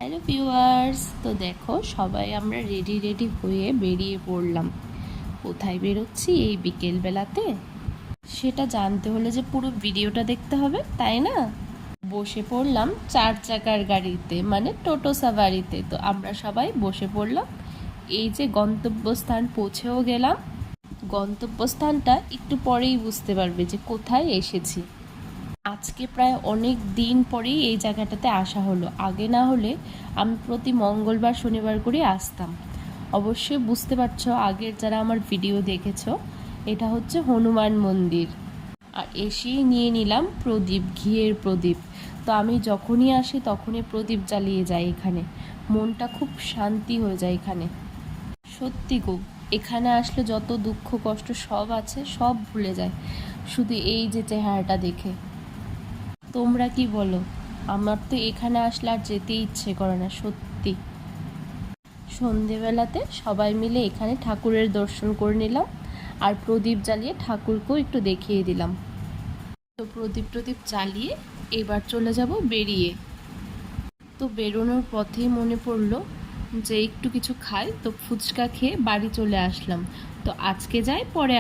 Hello viewers, তো দেখো সবাই আমরা রেডি হয়ে বেরিয়ে পড়লাম। কোথায় বেরোচ্ছি এই বিকেলবেলাতে সেটা জানতে হলে যে পুরো ভিডিওটা দেখতে হবে, তাই না? বসে পড়লাম 4 চাকার গাড়িতে, মানে টোটো সাফারিতে। তো আমরা সবাই বসে পড়লাম। এই যে গন্তব্যস্থান পৌঁছেও গেলাম। গন্তব্যস্থানটা একটু পরেই বুঝতে পারবে যে কোথায় এসেছি। আজকে প্রায় অনেক দিন পরেই এই জায়গাটাতে আসা হলো। আগে না হলে আমি প্রতি মঙ্গলবার শনিবার করে আসতাম। অবশ্যই বুঝতে পারছো, আগের যারা আমার ভিডিও দেখেছো, এটা হচ্ছে হনুমান মন্দির। আর এসেই নিয়ে নিলাম প্রদীপ, ঘিয়ের প্রদীপ। তো আমি যখনই আসি তখনই প্রদীপ জ্বালিয়ে যাই এখানে। মনটা খুব শান্তি হয়ে যায় এখানে। সত্যি গো, এখানে আসলে যত দুঃখ কষ্ট সব আছে সব ভুলে যায়, শুধু এই যে চেহারাটা দেখে। তোমরা কি বলো? আমার তো এখানে আসলে আর যেতে ইচ্ছে করে না সত্যি। সন্ধেবেলাতে সবাই মিলে এখানে ঠাকুরের দর্শন করে নিলাম, আর প্রদীপ জ্বালিয়ে ঠাকুরকেও একটু দেখিয়ে দিলাম। তো প্রদীপ জ্বালিয়ে এবার চলে যাব বেরিয়ে। তো বেরোনোর পথেই মনে পড়লো যে একটু কিছু খাই, তো ফুচকা খেয়ে বাড়ি চলে আসলাম। তো আজকে যাই, পরে